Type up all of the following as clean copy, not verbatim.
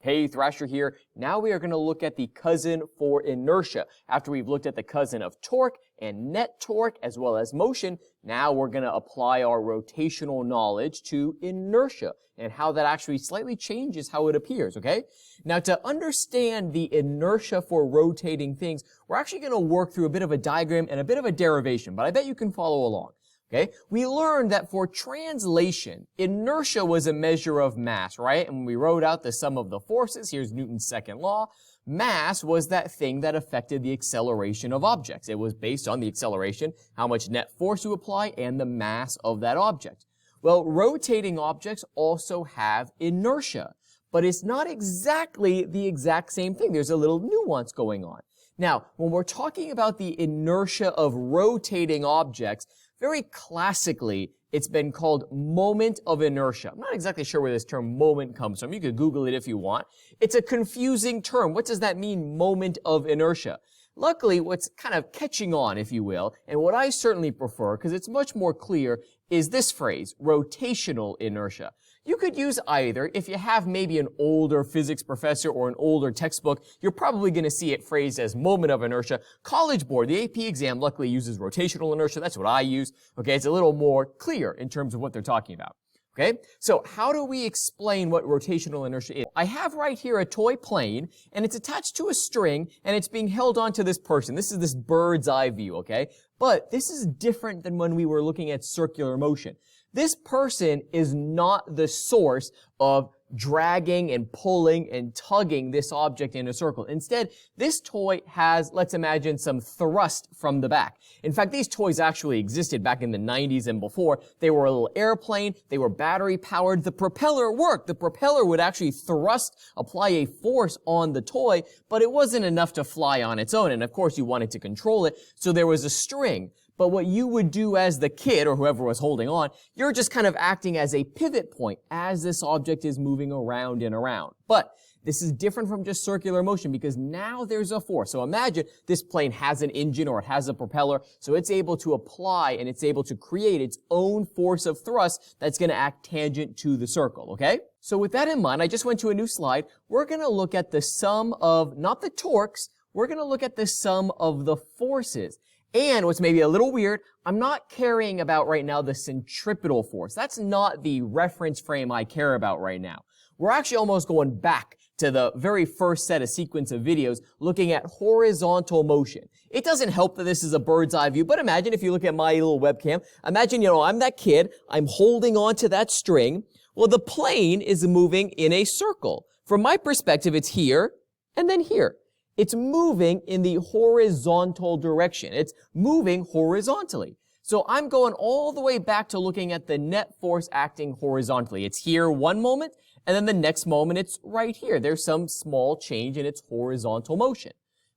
Hey, Thrasher here. Now we are going to look at the cousin for inertia. After we've looked at the cousin of torque and net torque as well as motion, now we're going to apply our rotational knowledge to inertia and how that actually slightly changes how it appears, okay? Now to understand the inertia for rotating things, we're actually going to work through a bit of a diagram and a bit of a derivation, but I bet you can follow along. Okay, we learned that for translation, inertia was a measure of mass, right? And when we wrote out the sum of the forces, here's Newton's second law, mass was that thing that affected the acceleration of objects. It was based on the acceleration, how much net force you apply, and the mass of that object. Well, rotating objects also have inertia, but it's not exactly the exact same thing. There's a little nuance going on. Now, when we're talking about the inertia of rotating objects, very classically, it's been called moment of inertia. I'm not exactly sure where this term moment comes from. You could Google it if you want. It's a confusing term. What does that mean, moment of inertia? Luckily, what's kind of catching on, if you will, and what I certainly prefer, because it's much more clear, is this phrase, rotational inertia. You could use either. If you have maybe an older physics professor or an older textbook, you're probably going to see it phrased as moment of inertia. College Board, the AP exam, luckily uses rotational inertia. That's what I use. Okay, it's a little more clear in terms of what they're talking about. Okay, so how do we explain what rotational inertia is? I have right here a toy plane, and it's attached to a string, and it's being held onto this person. This is this bird's eye view, okay? But this is different than when we were looking at circular motion. This person is not the source of dragging and pulling and tugging this object in a circle. Instead, this toy has, let's imagine, some thrust from the back. In fact, these toys actually existed back in the 90s and before. They were a little airplane. They were battery powered. The propeller worked. The propeller would actually thrust, apply a force on the toy, but it wasn't enough to fly on its own. And of course, you wanted to control it, so there was a string. But what you would do as the kid, or whoever was holding on, you're just kind of acting as a pivot point as this object is moving around and around. But this is different from just circular motion because now there's a force. So imagine this plane has an engine or it has a propeller, so it's able to apply and it's able to create its own force of thrust that's going to act tangent to the circle, okay? So with that in mind, I just went to a new slide. We're going to look at the sum of, not the torques, we're going to look at the sum of the forces. And what's maybe a little weird, I'm not caring about right now the centripetal force. That's not the reference frame I care about right now. We're actually almost going back to the very first set of sequence of videos looking at horizontal motion. It doesn't help that this is a bird's eye view, but imagine if you look at my little webcam, imagine, I'm that kid, I'm holding on to that string. Well, the plane is moving in a circle. From my perspective, it's here and then here. It's moving in the horizontal direction. It's moving horizontally. So I'm going all the way back to looking at the net force acting horizontally. It's here one moment, and then the next moment it's right here. There's some small change in its horizontal motion.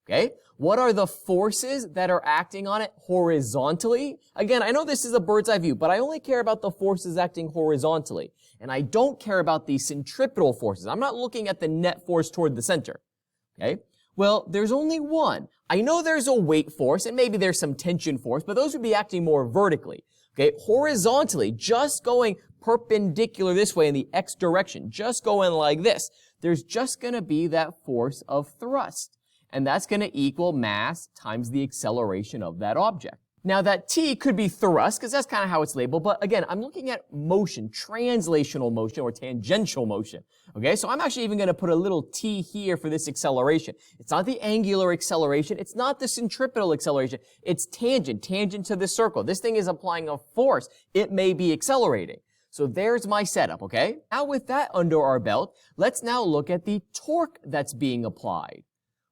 Okay? What are the forces that are acting on it horizontally? Again, I know this is a bird's eye view, but I only care about the forces acting horizontally. And I don't care about the centripetal forces. I'm not looking at the net force toward the center. Okay? Well, there's only one. I know there's a weight force, and maybe there's some tension force, but those would be acting more vertically. Okay, horizontally, just going perpendicular this way in the x direction, just going like this, there's just going to be that force of thrust. And that's going to equal mass times the acceleration of that object. Now that T could be thrust, because that's kind of how it's labeled, but again, I'm looking at motion, translational motion or tangential motion. Okay, so I'm actually even going to put a little T here for this acceleration. It's not the angular acceleration, it's not the centripetal acceleration, it's tangent to the circle. This thing is applying a force. It may be accelerating. So there's my setup, okay? Now with that under our belt, let's now look at the torque that's being applied.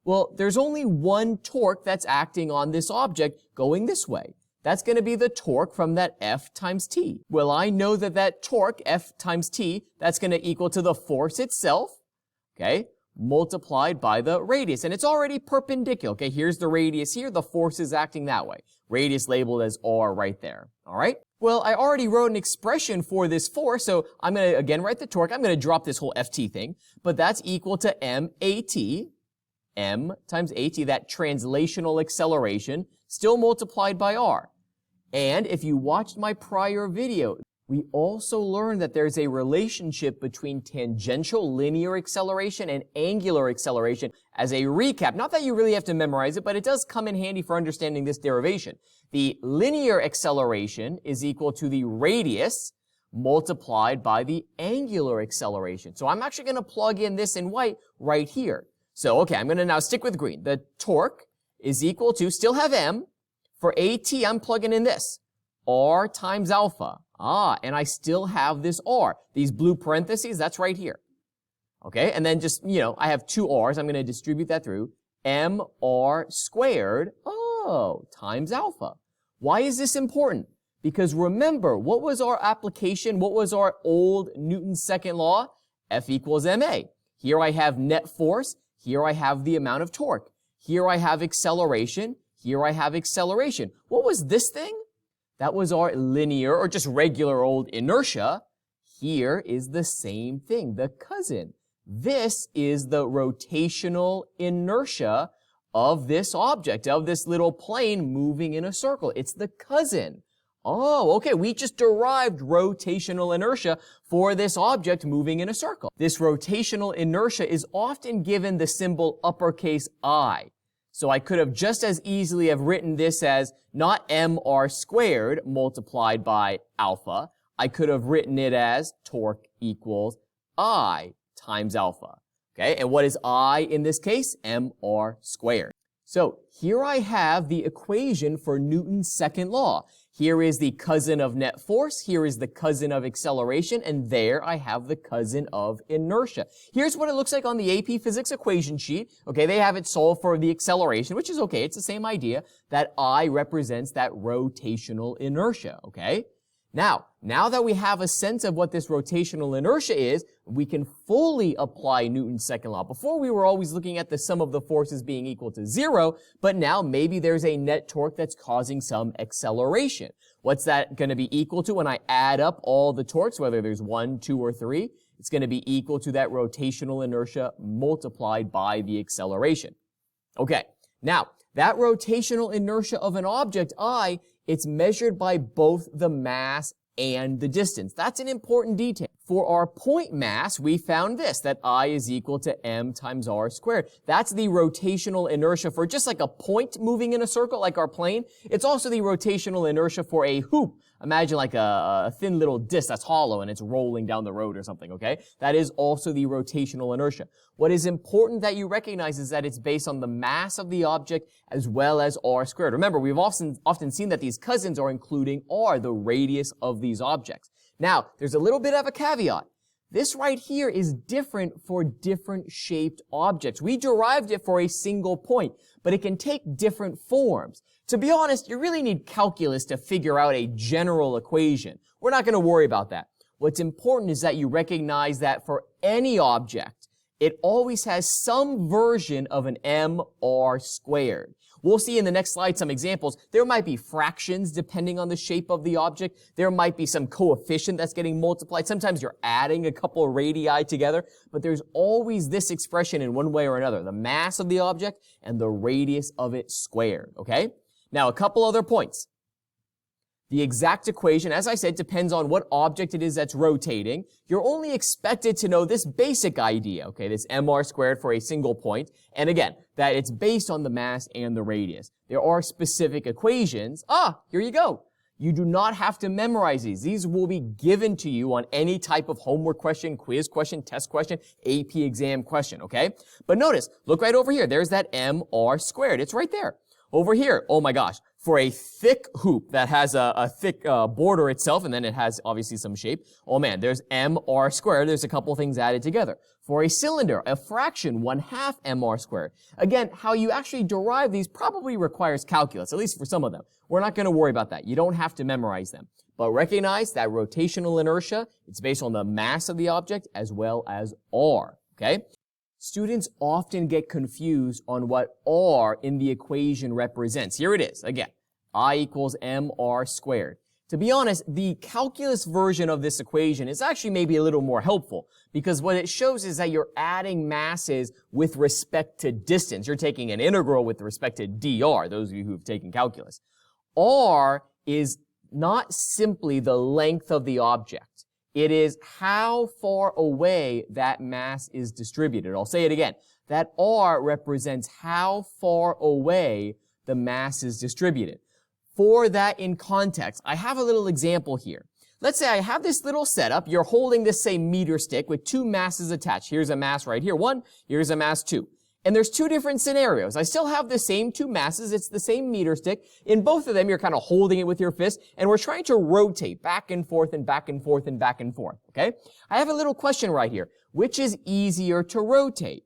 Well, there's only one torque that's acting on this object going this way. That's going to be the torque from that F times T. Well, I know that that torque, F times T, that's going to equal to the force itself, okay, multiplied by the radius. And it's already perpendicular, okay? Here's the radius here. The force is acting that way. Radius labeled as R right there, all right? Well, I already wrote an expression for this force, so I'm going to, again, write the torque. I'm going to drop this whole FT thing, but that's equal to MAT. M times AT, that translational acceleration, still multiplied by R. And if you watched my prior video, We also learned that there's a relationship between tangential linear acceleration and angular acceleration. As a recap, not that you really have to memorize it, but it does come in handy for understanding this derivation. The linear acceleration is equal to the radius multiplied by the angular acceleration. So I'm actually going to plug in this in white right here. So, okay, I'm going to now stick with green. The torque is equal to, still have m. For AT, I'm plugging in this. R times alpha. And I still have this R. These blue parentheses, that's right here. Okay, and then just, I have two R's. I'm going to distribute that through. mR squared, times alpha. Why is this important? Because remember, what was our application? What was our old Newton's second law? F equals ma. Here I have net force. Here I have the amount of torque. Here I have acceleration. Here I have acceleration. What was this thing? That was our linear or just regular old inertia. Here is the same thing, the cousin. This is the rotational inertia of this object, of this little plane moving in a circle. It's the cousin. Okay, we just derived rotational inertia for this object moving in a circle. This rotational inertia is often given the symbol uppercase I. So I could have just as easily have written this as not mR squared multiplied by alpha. I could have written it as torque equals I times alpha. Okay, and what is I in this case? mR squared. So here I have the equation for Newton's second law. Here is the cousin of net force, here is the cousin of acceleration, and there I have the cousin of inertia. Here's what it looks like on the AP Physics equation sheet. Okay, they have it solved for the acceleration, which is okay, it's the same idea, that I represents that rotational inertia, okay? Now that we have a sense of what this rotational inertia is, we can fully apply Newton's second law. Before we were always looking at the sum of the forces being equal to 0, but now maybe there's a net torque that's causing some acceleration. What's that going to be equal to when I add up all the torques, whether there's 1, 2, or 3? It's going to be equal to that rotational inertia multiplied by the acceleration. Okay, now that rotational inertia of an object, I, it's measured by both the mass and the distance. That's an important detail. For our point mass, we found this, that I is equal to m times r squared. That's the rotational inertia for just like a point moving in a circle, like our plane. It's also the rotational inertia for a hoop. Imagine like a thin little disc that's hollow and it's rolling down the road or something, okay? That is also the rotational inertia. What is important that you recognize is that it's based on the mass of the object as well as r squared. Remember, we've often seen that these cousins are including r, the radius of these objects. Now, there's a little bit of a caveat. This right here is different for different shaped objects. We derived it for a single point, but it can take different forms. To be honest, you really need calculus to figure out a general equation. We're not going to worry about that. What's important is that you recognize that for any object, it always has some version of an mr squared. We'll see in the next slide some examples. There might be fractions depending on the shape of the object. There might be some coefficient that's getting multiplied. Sometimes you're adding a couple of radii together, but there's always this expression in one way or another, the mass of the object and the radius of it squared, okay? Now, a couple other points. The exact equation, as I said, depends on what object it is that's rotating. You're only expected to know this basic idea, okay, this mr squared for a single point. And again, that it's based on the mass and the radius. There are specific equations. Here you go. You do not have to memorize these. These will be given to you on any type of homework question, quiz question, test question, AP exam question, okay? But notice, look right over here. There's that mr squared. It's right there. Over here, oh my gosh, for a thick hoop that has a thick border itself, and then it has obviously some shape, oh man, there's mr squared. There's a couple things added together. For a cylinder, a fraction, 1/2 mr squared. Again, how you actually derive these probably requires calculus, at least for some of them. We're not going to worry about that. You don't have to memorize them. But recognize that rotational inertia, it's based on the mass of the object as well as r, okay? Students often get confused on what r in the equation represents. Here it is, again, I equals mr squared. To be honest, the calculus version of this equation is actually maybe a little more helpful because what it shows is that you're adding masses with respect to distance. You're taking an integral with respect to dr, those of you who've taken calculus. R is not simply the length of the object. It is how far away that mass is distributed. I'll say it again. That R represents how far away the mass is distributed. For that in context, I have a little example here. Let's say I have this little setup. You're holding this, say, meter stick with two masses attached. Here's a mass right here, 1. Here's a mass 2. And there's two different scenarios. I still have the same two masses. It's the same meter stick. In both of them, you're kind of holding it with your fist, and we're trying to rotate back and forth and back and forth and back and forth, okay? I have a little question right here. Which is easier to rotate?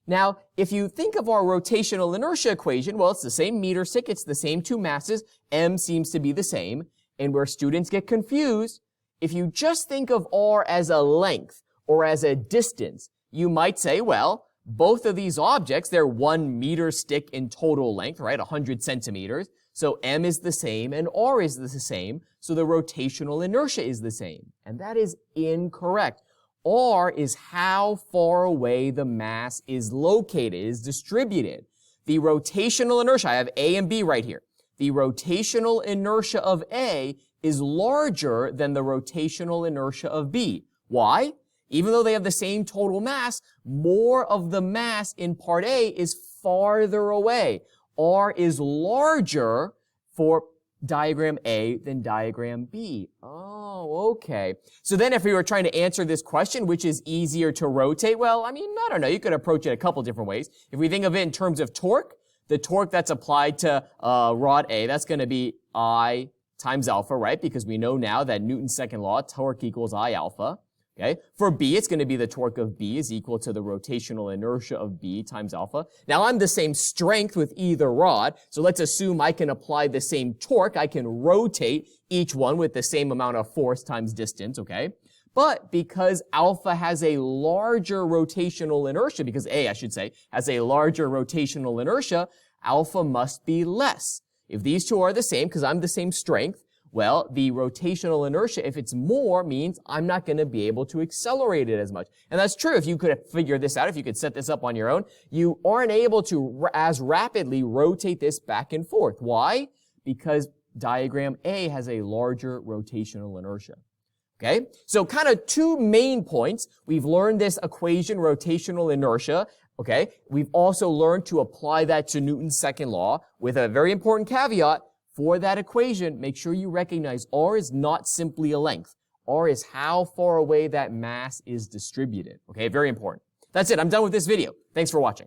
Now, if you think of our rotational inertia equation, well, it's the same meter stick. It's the same two masses. M seems to be the same. And where students get confused, if you just think of R as a length or as a distance, you might say, well, both of these objects, they're 1 meter stick in total length, right? 100 centimeters. So M is the same and R is the same. So the rotational inertia is the same. And that is incorrect. R is how far away the mass is located, is distributed. The rotational inertia, I have A and B right here. The rotational inertia of A is larger than the rotational inertia of B. Why? Even though they have the same total mass, more of the mass in part A is farther away. R is larger for diagram A than diagram B. Oh, okay. So then if we were trying to answer this question, which is easier to rotate, well, I mean, I don't know. You could approach it a couple different ways. If we think of it in terms of torque, the torque that's applied to rod A, that's going to be I times alpha, right? Because we know now that Newton's second law, torque equals I alpha. Okay. For B, it's going to be the torque of B is equal to the rotational inertia of B times alpha. Now, I'm the same strength with either rod, so let's assume I can apply the same torque. I can rotate each one with the same amount of force times distance, okay? But because alpha has a larger rotational inertia, because A, I should say, has a larger rotational inertia, alpha must be less. If these two are the same, because I'm the same strength, well, the rotational inertia, if it's more, means I'm not going to be able to accelerate it as much. And that's true. If you could figure this out, if you could set this up on your own, you aren't able to as rapidly rotate this back and forth. Why? Because diagram A has a larger rotational inertia. Okay? So kind of two main points. We've learned this equation, rotational inertia. Okay? We've also learned to apply that to Newton's second law with a very important caveat. For that equation, make sure you recognize R is not simply a length. R is how far away that mass is distributed. Okay, very important. That's it. I'm done with this video. Thanks for watching.